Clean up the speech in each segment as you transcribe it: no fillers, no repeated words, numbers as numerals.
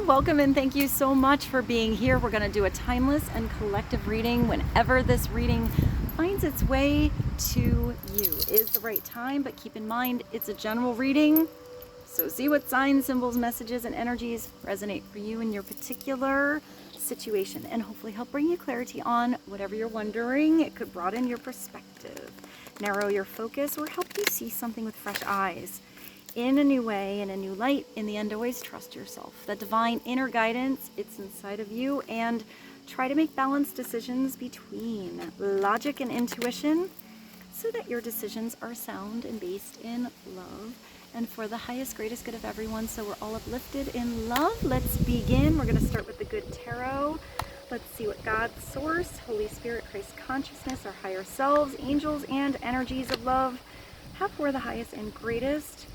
welcome and thank you so much for being here. We're going to do a timeless and collective reading whenever this reading finds its way to you. Is the right time, but keep in mind it's a general reading. So see what signs, symbols, messages, and energies resonate for you in your particular situation and hopefully help bring you clarity on whatever you're wondering. It could broaden your perspective, narrow your focus, or help you see something with fresh eyes in a new way, in a new light. In the end, always trust yourself. That divine inner guidance, it's inside of you, and try to make balanced decisions between logic and intuition so that your decisions are sound and based in love and for the highest, greatest good of everyone. So we're all uplifted in love. Let's begin. We're going to start with the good tarot. Let's see what God, Source, Holy Spirit, Christ consciousness, our higher selves, angels, and energies of love have for the highest and greatest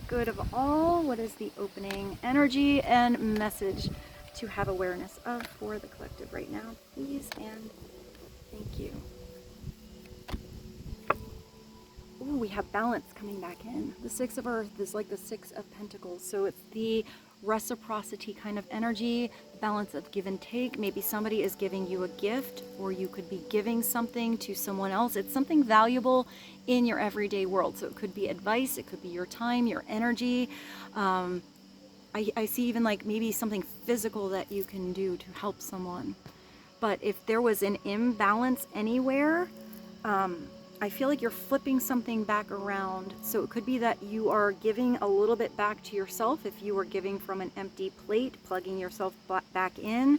good of all. What is the opening energy and message to have awareness of for the collective right now, please, and thank you. Ooh, we have balance coming back in. The Six of Earth is like the Six of Pentacles, so it's the reciprocity kind of energy, the balance of give and take. Maybe somebody is giving you a gift, or you could be giving something to someone else. It's something valuable in your everyday world. So it could be advice, it could be your time, your energy. I see even like maybe something physical that you can do to help someone. But if there was an imbalance anywhere, I feel like you're flipping something back around. So it could be that you are giving a little bit back to yourself if you were giving from an empty plate, plugging yourself back in.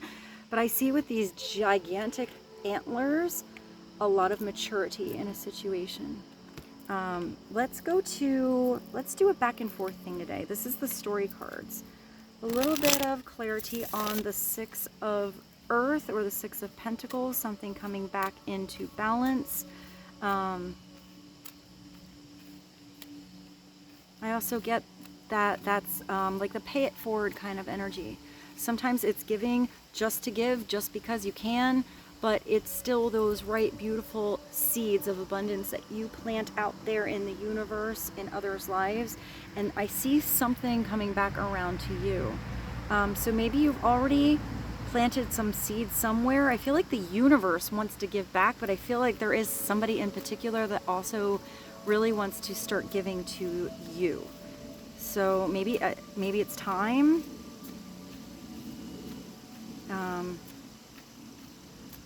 But I see with these gigantic antlers, a lot of maturity in a situation. Let's do a back and forth thing today. This is the story cards. A little bit of clarity on the Six of Earth or the Six of Pentacles, something coming back into balance. I also get that that's like the pay it forward kind of energy. Sometimes it's giving just to give, just because you can, but it's still those right beautiful seeds of abundance that you plant out there in the universe, in others' lives. And I see something coming back around to you. So maybe you've already planted some seeds somewhere. I feel like the universe wants to give back, but I feel like there is somebody in particular that also really wants to start giving to you. So maybe it's time.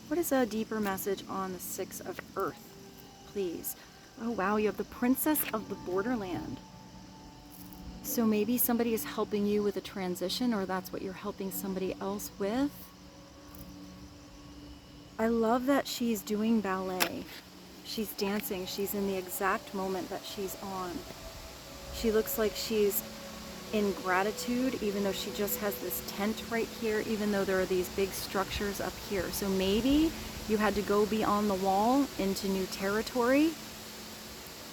What is a deeper message on the Six of Earth, please? Oh wow, you have the Princess of the Borderland. So maybe somebody is helping you with a transition, or that's what you're helping somebody else with. I love that she's doing ballet. She's dancing. She's in the exact moment that she's on. She looks like she's in gratitude, even though she just has this tent right here, even though there are these big structures up here. So maybe you had to go beyond the wall into new territory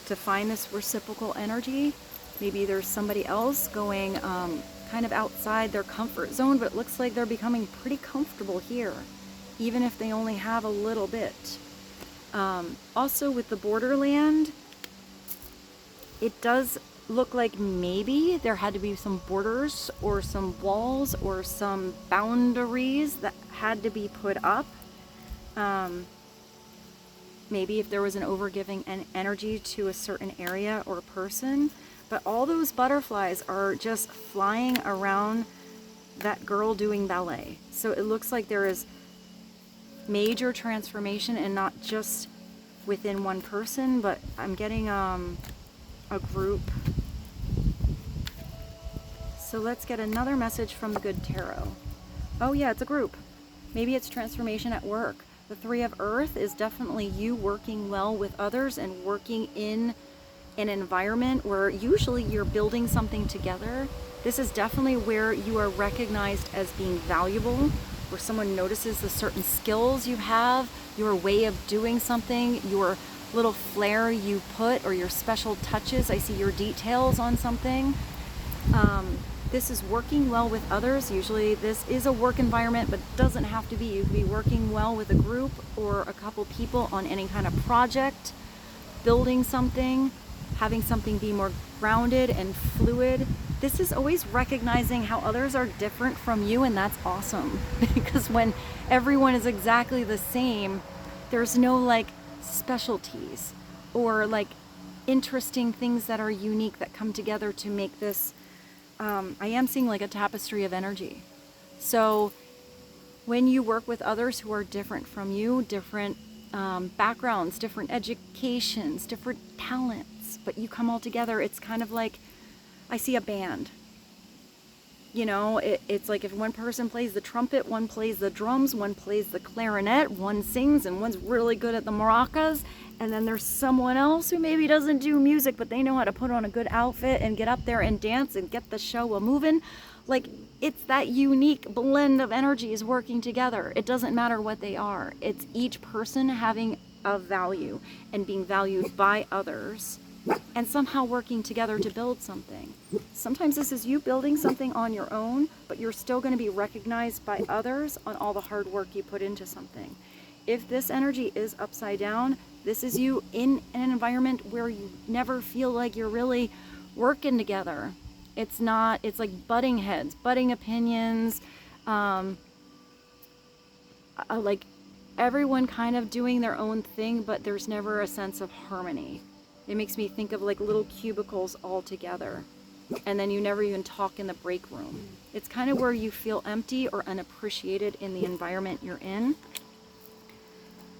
to find this reciprocal energy. Maybe there's somebody else going kind of outside their comfort zone, but it looks like they're becoming pretty comfortable here, even if they only have a little bit. Also with the borderland, it does look like maybe there had to be some borders or some walls or some boundaries that had to be put up. Maybe if there was an overgiving energy to a certain area or person. But all those butterflies are just flying around that girl doing ballet. So it looks like there is major transformation, and not just within one person, but I'm getting a group. So let's get another message from the good tarot. Oh yeah, it's a group. Maybe it's transformation at work. The Three of Earth is definitely you working well with others and working in an environment where usually you're building something together. This is definitely where you are recognized as being valuable, where someone notices the certain skills you have, your way of doing something, your little flair you put, or your special touches. I see your details on something. This is working well with others. Usually this is a work environment, but it doesn't have to be. You could be working well with a group or a couple people on any kind of project, building something, having something be more grounded and fluid. this is always recognizing how others are different from you, and that's awesome. Because when everyone is exactly the same, there's no like specialties or like interesting things that are unique that come together to make this, I am seeing like a tapestry of energy. So when you work with others who are different from you, different backgrounds, different educations, different talents, but you come all together, it's kind of like, I see a band. You know, it's like if one person plays the trumpet, one plays the drums, one plays the clarinet, one sings, and one's really good at the maracas, and then there's someone else who maybe doesn't do music, but they know how to put on a good outfit and get up there and dance and get the show a-moving. Like, it's that unique blend of energies working together. It doesn't matter what they are. It's each person having a value and being valued by others, and somehow working together to build something. Sometimes this is you building something on your own, but you're still going to be recognized by others on all the hard work you put into something. If this energy is upside down, this is you in an environment where you never feel like you're really working together. It's not, it's like butting heads, butting opinions, like everyone kind of doing their own thing, but there's never a sense of harmony. It makes me think of like little cubicles all together, and then you never even talk in the break room. It's kind of where you feel empty or unappreciated in the environment you're in.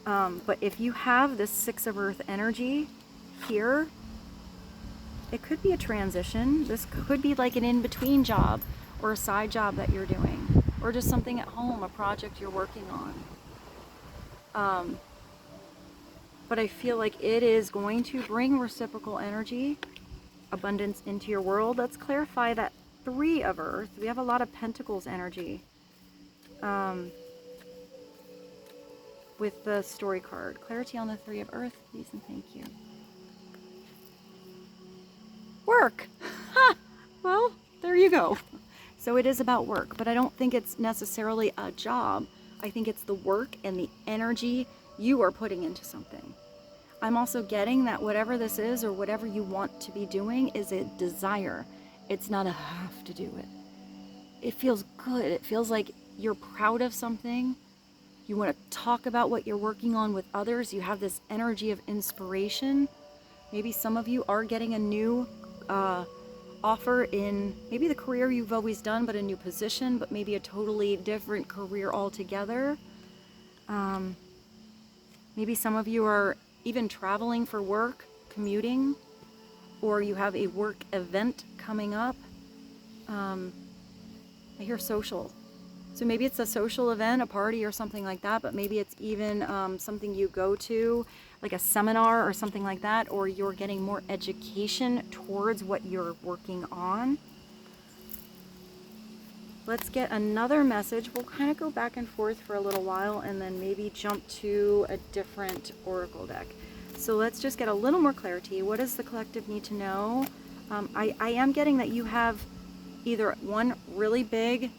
But if you have this Six of Earth energy here, it could be a transition. This could be like an in-between job or a side job that you're doing, or just something at home, a project you're working on. But I feel like it is going to bring reciprocal energy, abundance into your world. Let's clarify that Three of Earth. We have a lot of Pentacles energy with the story card. Clarity on the Three of Earth, please and thank you. Work! Ha! Well, there you go. So it is about work, but I don't think it's necessarily a job. I think it's the work and the energy you are putting into something. I'm also getting that whatever this is or whatever you want to be doing is a desire. It's not a have to do it. It feels good. It feels like you're proud of something. You want to talk about what you're working on with others. You have this energy of inspiration. Maybe some of you are getting a new offer in maybe the career you've always done, but a new position, but maybe a totally different career altogether. Maybe some of you are even traveling for work, commuting, or you have a work event coming up. I hear social. So maybe it's a social event, a party or something like that, but maybe it's even something you go to, like a seminar or something like that, or you're getting more education towards what you're working on. Let's get another message. We'll kind of go back and forth for a little while and then maybe jump to a different oracle deck. So let's just get a little more clarity. What does the collective need to know? I am getting that you have either one really big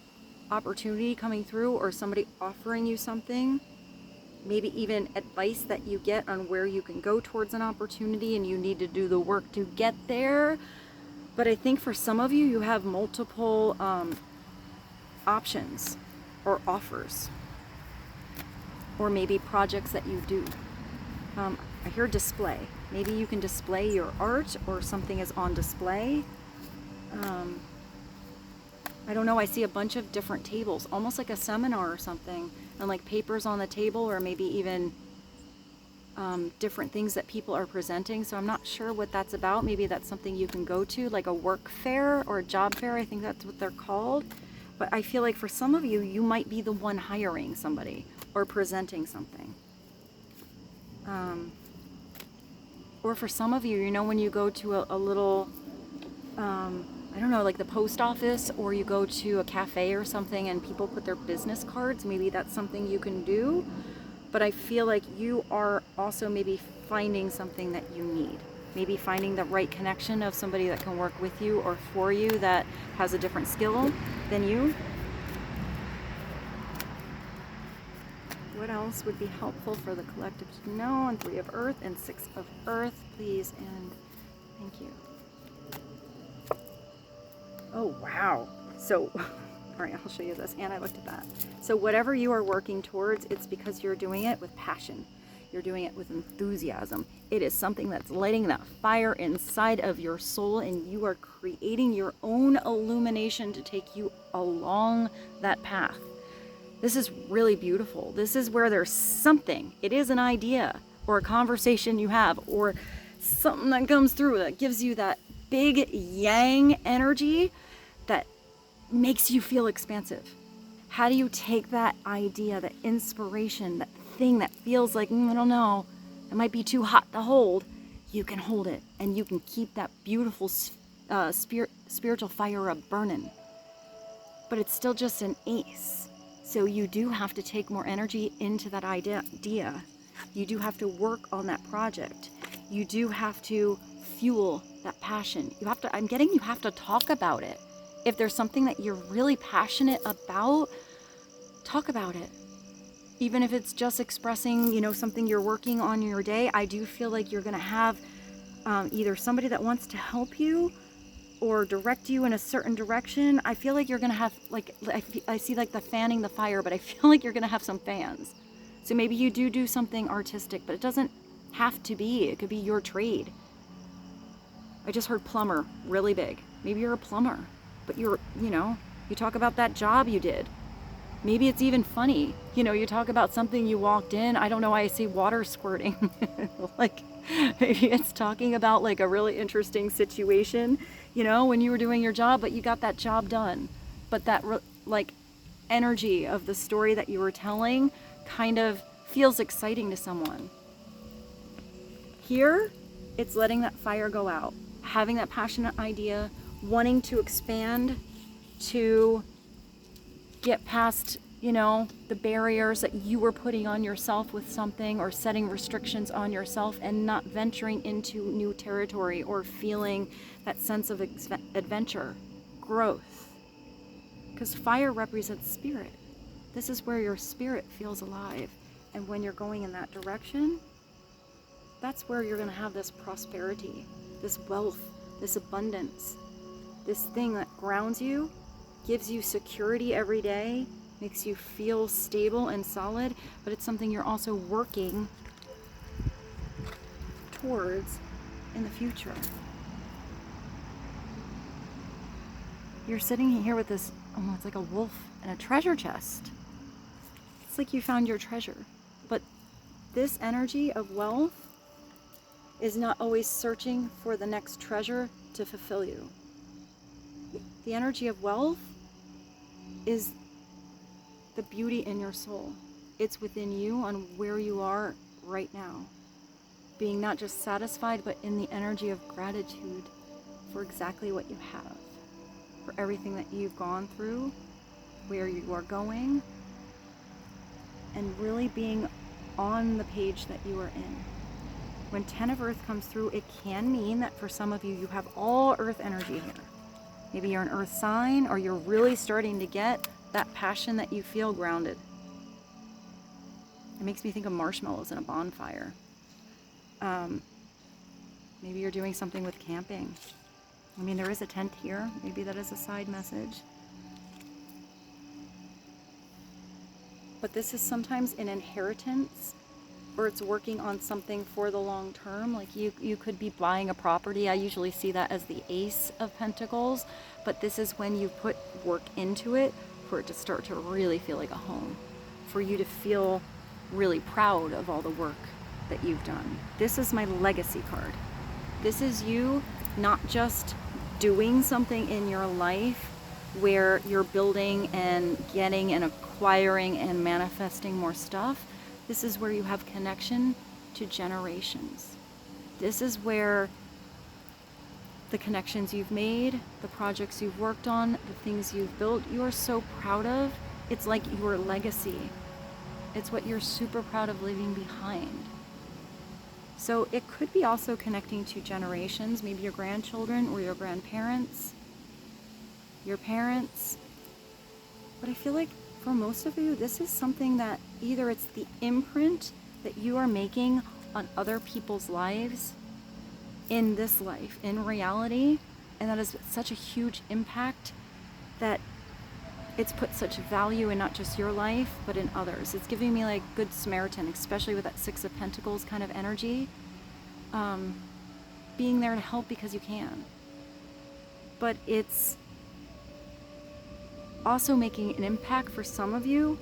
opportunity coming through or somebody offering you something, maybe even advice that you get on where you can go towards an opportunity and you need to do the work to get there. But I think for some of you, you have multiple options or offers, or maybe projects that you do. I hear display. Maybe you can display your art or something is on display. I don't know, I see a bunch of different tables, almost like a seminar or something, and like papers on the table, or maybe even different things that people are presenting. So I'm not sure what that's about. Maybe that's something you can go to, like a work fair or a job fair. I think that's what they're called. But I feel like for some of you, you might be the one hiring somebody or presenting something. Or for some of you, you know, when you go to a little, I don't know, like the post office, or you go to a cafe or something and people put their business cards, maybe that's something you can do. But I feel like you are also maybe finding something that you need. Maybe finding the right connection of somebody that can work with you or for you that has a different skill than you. What else would be helpful for the collective to know on Three of Earth and Six of Earth, please, and thank you. Oh, wow. So, all right, I'll show you this. And I looked at that. So whatever you are working towards, it's because you're doing it with passion. You're doing it with enthusiasm. It is something that's lighting that fire inside of your soul, and you are creating your own illumination to take you along that path. This is really beautiful. This is where there's something. It is an idea or a conversation you have or something that comes through that gives you that big yang energy that makes you feel expansive. How do you take that idea, that inspiration, that thing that feels like, I don't know, it might be too hot to hold? You can hold it, and you can keep that beautiful spiritual fire burning. But it's still just an ace. So you do have to take more energy into that idea. You do have to work on that project. You do have to fuel that passion. You have to, I'm getting you have to talk about it. If there's something that you're really passionate about, talk about it. Even if it's just expressing, something you're working on in your day, I do feel like you're gonna have either somebody that wants to help you or direct you in a certain direction. I feel like you're gonna have, I see like the fanning the fire, but I feel like you're gonna have some fans. So maybe you do something artistic, but it doesn't have to be. It could be your trade. I just heard plumber really big. Maybe you're a plumber, but you talk about that job you did. Maybe it's even funny. You talk about something you walked in. I don't know why I see water squirting. Like maybe it's talking about like a really interesting situation, when you were doing your job, but you got that job done. But that energy of the story that you were telling kind of feels exciting to someone. Here, it's letting that fire go out, having that passionate idea, wanting to expand, to get past, the barriers that you were putting on yourself with something, or setting restrictions on yourself and not venturing into new territory or feeling that sense of adventure, growth. Because fire represents spirit. This is where your spirit feels alive. And when you're going in that direction, that's where you're going to have this prosperity, this wealth, this abundance, this thing that grounds you, gives you security every day, makes you feel stable and solid, but it's something you're also working towards in the future. You're sitting here with this, it's like a wolf and a treasure chest. It's like you found your treasure. But this energy of wealth is not always searching for the next treasure to fulfill you. The energy of wealth is the beauty in your soul. It's within you on where you are right now. Being not just satisfied, but in the energy of gratitude for exactly what you have, for everything that you've gone through, where you are going, and really being on the page that you are in. When 10 of Earth comes through, it can mean that for some of you, you have all Earth energy here. Maybe you're an Earth sign, or you're really starting to get that passion that you feel grounded. It makes me think of marshmallows in a bonfire. Maybe you're doing something with camping. There is a tent here. Maybe that is a side message. But this is sometimes an inheritance, or it's working on something for the long term. Like you could be buying a property. I usually see that as the Ace of Pentacles, but this is when you put work into it for it to start to really feel like a home, for you to feel really proud of all the work that you've done. This is my legacy card. This is you not just doing something in your life where you're building and getting and acquiring and manifesting more stuff. This is where you have connection to generations. This is where the connections you've made, the projects you've worked on, the things you've built, you are so proud of. It's like your legacy. It's what you're super proud of leaving behind. So it could be also connecting to generations, maybe your grandchildren or your grandparents, your parents. But I feel like for most of you, this is something that either it's the imprint that you are making on other people's lives in this life, in reality, And that is such a huge impact that it's put such value in not just your life, but in others. It's giving me like Good Samaritan, especially with that Six of Pentacles kind of energy. Being there to help because you can. But it's also making an impact for some of you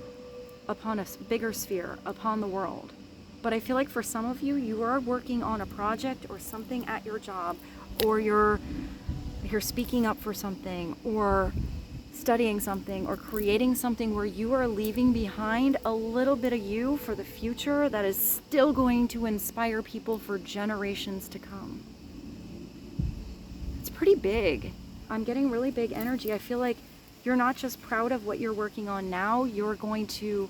upon a bigger sphere, upon the world. But I feel like for some of you, you are working on a project or something at your job, or you're speaking up for something, or studying something, or creating something where you are leaving behind a little bit of you for the future that is still going to inspire people for generations to come. It's pretty big. I'm getting really big energy. I feel like you're not just proud of what you're working on now, you're going to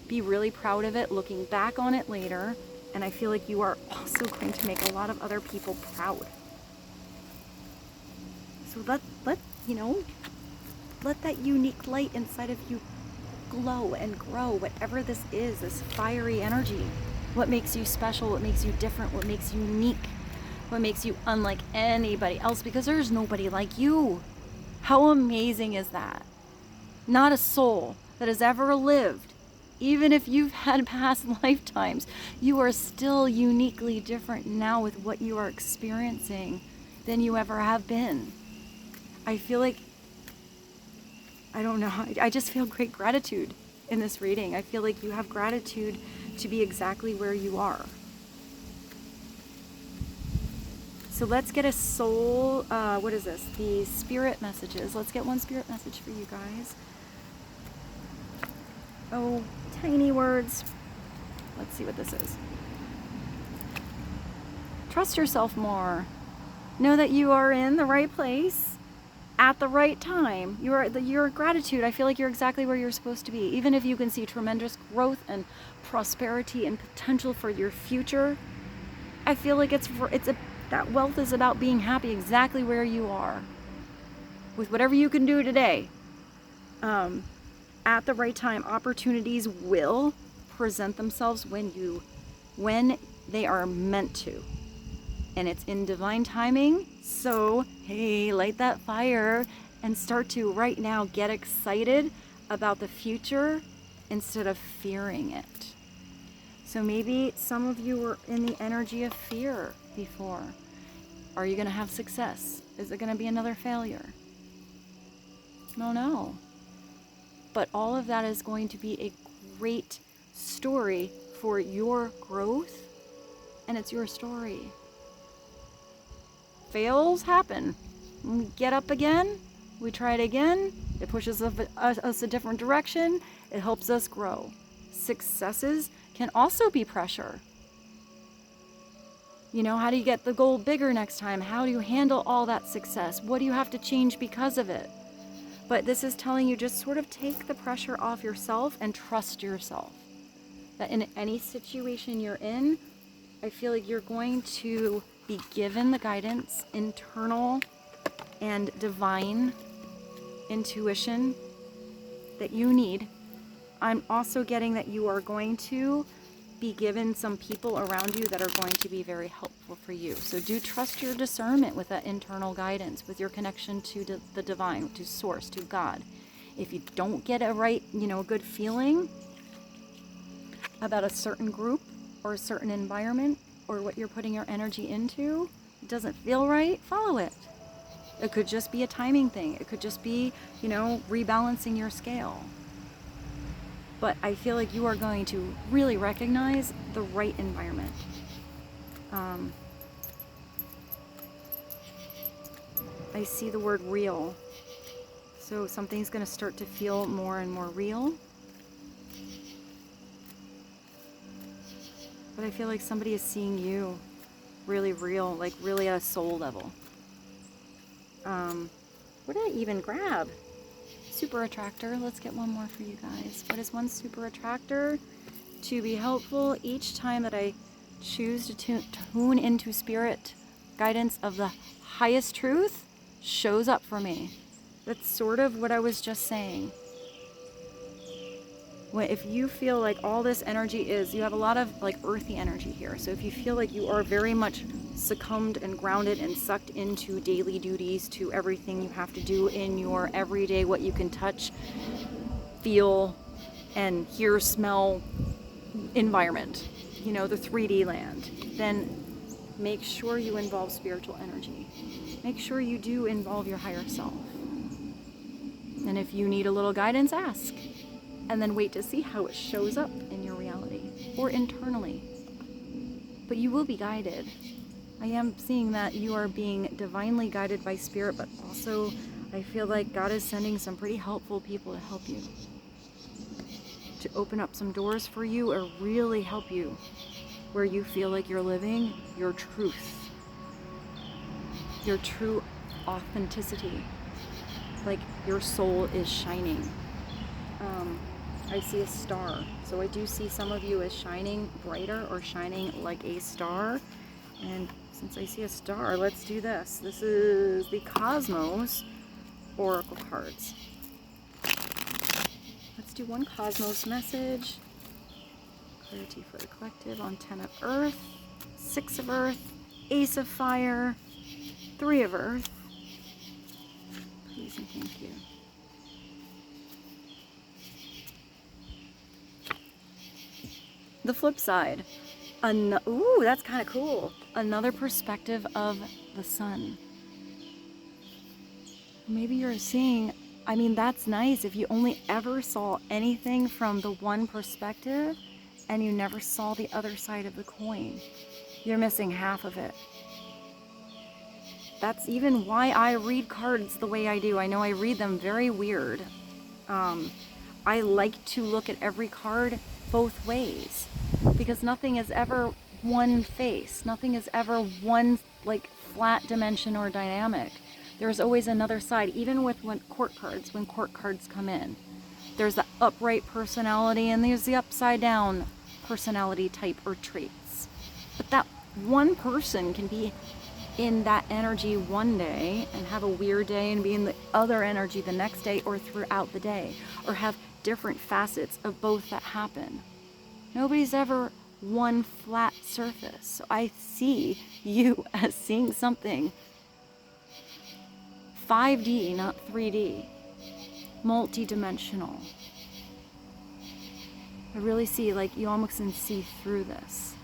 be really proud of it looking back on it later. And I feel like you are also going to make a lot of other people proud. So let that unique light inside of you glow and grow, whatever this is, this fiery energy. What makes you special, what makes you different, what makes you unique, what makes you unlike anybody else, because there's nobody like you. How amazing is that? Not a soul that has ever lived, even if you've had past lifetimes, you are still uniquely different now with what you are experiencing than you ever have been. I feel like, I don't know, I just feel great gratitude in this reading. I feel like you have gratitude to be exactly where you are. So let's get a soul, what is this? The spirit messages. Let's get one spirit message for you guys. Oh, tiny words. Let's see what this is. Trust yourself more. Know that you are in the right place at the right time. Your gratitude, I feel like you're exactly where you're supposed to be. Even if you can see tremendous growth and prosperity and potential for your future, I feel like that wealth is about being happy exactly where you are, with whatever you can do today. At the right time, opportunities will present themselves when they are meant to. And it's in divine timing. So, hey, light that fire and start to right now get excited about the future instead of fearing it. So maybe some of you were in the energy of fear before. Are you going to have success? Is it going to be another failure? No. But all of that is going to be a great story for your growth, and it's your story. Fails happen. We get up again, we try it again, it pushes us a different direction, it helps us grow. Successes can also be pressure. How do you get the goal bigger next time? How do you handle all that success? What do you have to change because of it? But this is telling you just sort of take the pressure off yourself and trust yourself. That in any situation you're in, I feel like you're going to be given the guidance, internal and divine intuition that you need. I'm also getting that you are going to be given some people around you that are going to be very helpful for you. So do trust your discernment with that internal guidance, with your connection to the divine, to source, to God. If you don't get a right, good feeling about a certain group or a certain environment or what you're putting your energy into, it doesn't feel right, follow it. It could just be a timing thing. It could just be, rebalancing your scale. But I feel like you are going to really recognize the right environment. I see the word real. So something's going to start to feel more and more real. But I feel like somebody is seeing you really real, like really at a soul level. What did I even grab? Super attractor. Let's get one more for you guys. What is one super attractor? To be helpful each time that I choose to tune into spirit guidance of the highest truth shows up for me. That's sort of what I was just saying. If you feel like all this energy is, you have a lot of like earthy energy here. So if you feel like you are very much succumbed and grounded and sucked into daily duties, to everything you have to do in your everyday, what you can touch, feel, and hear, smell environment, you know, the 3D land, then make sure you involve spiritual energy. Make sure you do involve your higher self. And if you need a little guidance, ask. And then wait to see how it shows up in your reality or internally. But you will be guided. I am seeing that you are being divinely guided by spirit, but also I feel like God is sending some pretty helpful people to help you, to open up some doors for you or really help you where you feel like you're living your truth, your true authenticity, like your soul is shining. I see a star, so I do see some of you as shining brighter or shining like a star. And since I see a star, let's do this. This is the Cosmos Oracle cards. Let's do one Cosmos message. Clarity for the collective on 10 of Earth, 6 of Earth, Ace of Fire, 3 of Earth. Please and thank you. The flip side. Ooh, that's kind of cool. Another perspective of the sun. Maybe you're seeing, I mean, that's nice if you only ever saw anything from the one perspective and you never saw the other side of the coin. You're missing half of it. That's even why I read cards the way I do. I know I read them very weird. I like to look at every card both ways, because nothing is ever one face. Nothing is ever one like flat dimension or dynamic. There's always another side, even with when court cards come in. There's the upright personality and there's the upside down personality type or traits. But that one person can be in that energy one day and have a weird day and be in the other energy the next day or throughout the day, or have different facets of both that happen. Nobody's ever one flat surface. So I see you as seeing something 5D, not 3D, multi-dimensional. I really see, like, you almost can see through this,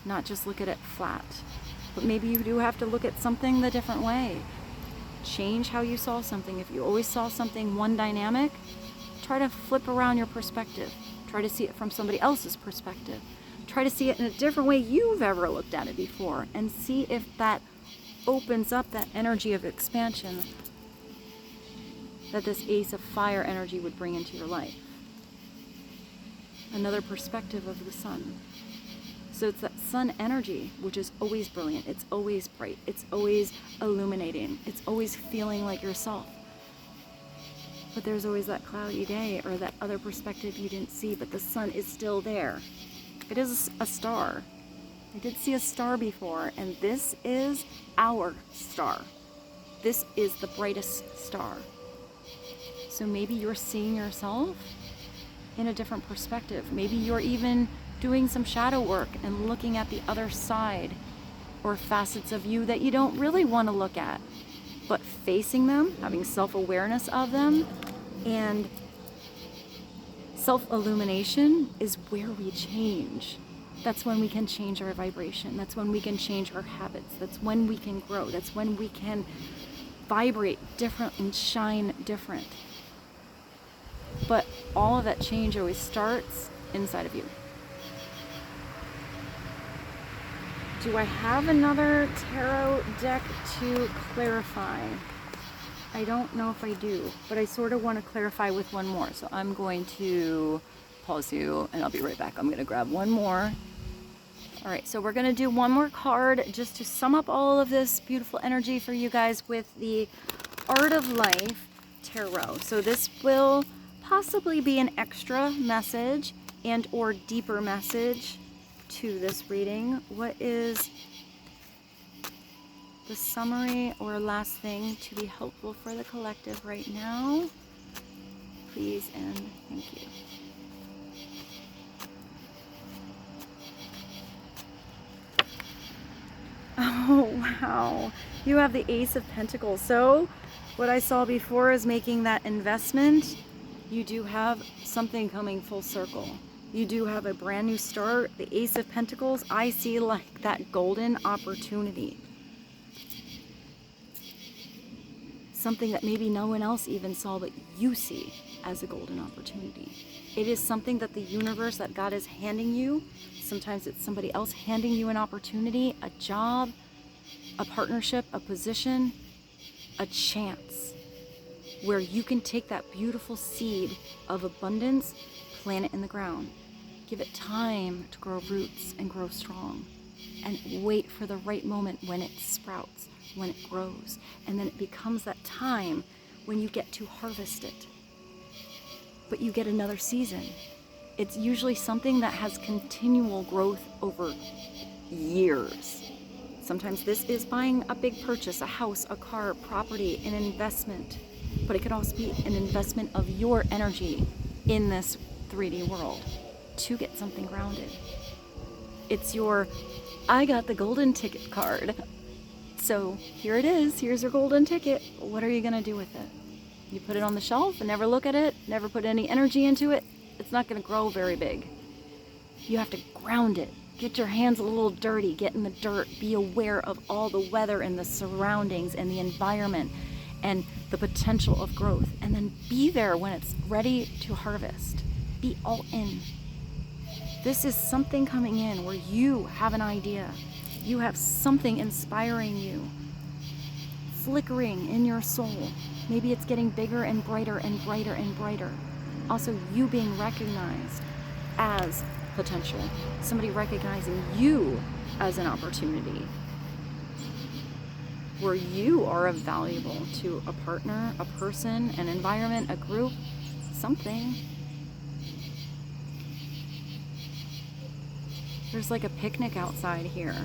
not just look at it flat. But maybe you do have to look at something the different way. Change how you saw something. If you always saw something one dynamic, try to flip around your perspective. Try to see it from somebody else's perspective. Try to see it in a different way you've ever looked at it before, and see if that opens up that energy of expansion that this Ace of Fire energy would bring into your life. Another perspective of the sun. So it's that sun energy, which is always brilliant. It's always bright. It's always illuminating. It's always feeling like yourself. But there's always that cloudy day or that other perspective you didn't see, but the sun is still there. It is a star. I did see a star before, and this is our star. This is the brightest star. So maybe you're seeing yourself in a different perspective. Maybe you're even doing some shadow work and looking at the other side or facets of you that you don't really want to look at, but facing them, having self-awareness of them, and self-illumination is where we change. That's when we can change our vibration. That's when we can change our habits. That's when we can grow. That's when we can vibrate different and shine different. But all of that change always starts inside of you. Do I have another tarot deck to clarify? I don't know if I do, but I sort of want to clarify with one more. So I'm going to pause you and I'll be right back. I'm going to grab one more. All right, so we're going to do one more card just to sum up all of this beautiful energy for you guys with the Art of Life Tarot. So this will possibly be an extra message and or deeper message to this reading. What is the summary or last thing to be helpful for the collective right now? Please and thank you. Wow. You have the Ace of Pentacles. So what I saw before is making that investment. You do have something coming full circle. You do have a brand new start. The Ace of Pentacles, I see like that golden opportunity. Something that maybe no one else even saw, but you see as a golden opportunity. It is something that the universe, that God is handing you. Sometimes it's somebody else handing you an opportunity, a job, a partnership, a position, a chance, where you can take that beautiful seed of abundance, plant it in the ground. Give it time to grow roots and grow strong. And wait for the right moment when it sprouts, when it grows. And then it becomes that time when you get to harvest it. But you get another season. It's usually something that has continual growth over years. Sometimes this is buying a big purchase, a house, a car, property, an investment. But it could also be an investment of your energy in this 3D world to get something grounded. It's your, I got the golden ticket card. So here it is, here's your golden ticket. What are you gonna do with it? You put it on the shelf and never look at it, never put any energy into it, it's not gonna grow very big. You have to ground it. Get your hands a little dirty, get in the dirt, be aware of all the weather and the surroundings and the environment and the potential of growth. And then be there when it's ready to harvest. Be all in. This is something coming in where you have an idea. You have something inspiring you, flickering in your soul. Maybe it's getting bigger and brighter and brighter and brighter. Also, you being recognized as potential. Somebody recognizing you as an opportunity, where you are valuable to a partner, a person, an environment, a group, something. There's like a picnic outside here.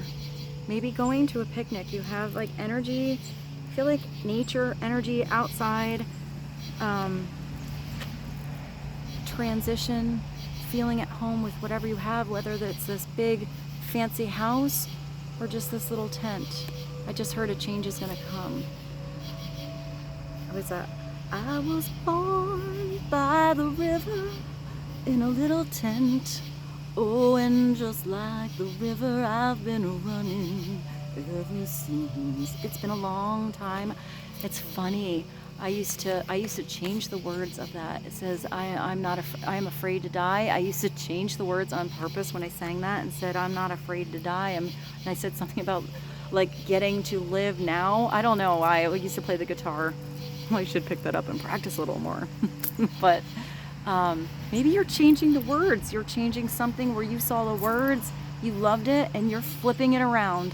Maybe going to a picnic, you have like energy, I feel like nature, energy outside, transition, feeling at home with whatever you have, whether it's this big fancy house or just this little tent. I just heard a change is gonna come. What was that? I was born by the river in a little tent. Oh, and just like the river, I've been running ever since. It's been a long time. It's funny. I used to change the words of that. It says, I am afraid to die. I used to change the words on purpose when I sang that and said, I'm not afraid to die. And I said something about like getting to live now. I don't know. I used to play the guitar. I should pick that up and practice a little more. But maybe you're changing the words. You're changing something where you saw the words, you loved it, and you're flipping it around.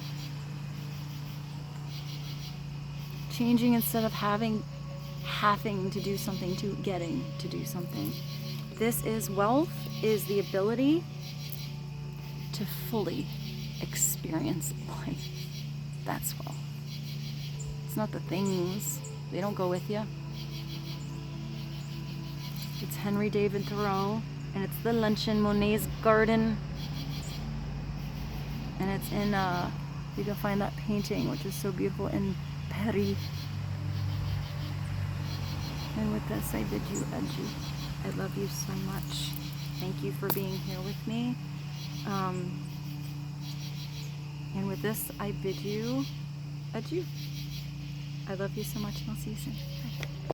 Changing instead of having to do something to getting to do something. This is wealth, is the ability to fully experience life. That's wealth. It's not the things. They don't go with you. It's Henry David Thoreau, and it's the luncheon, Monet's Garden. And it's in, you can find that painting, which is so beautiful, in Paris. And with this, I bid you adieu. I love you so much. Thank you for being here with me. And with this, I bid you adieu. I love you so much, and I'll see you soon.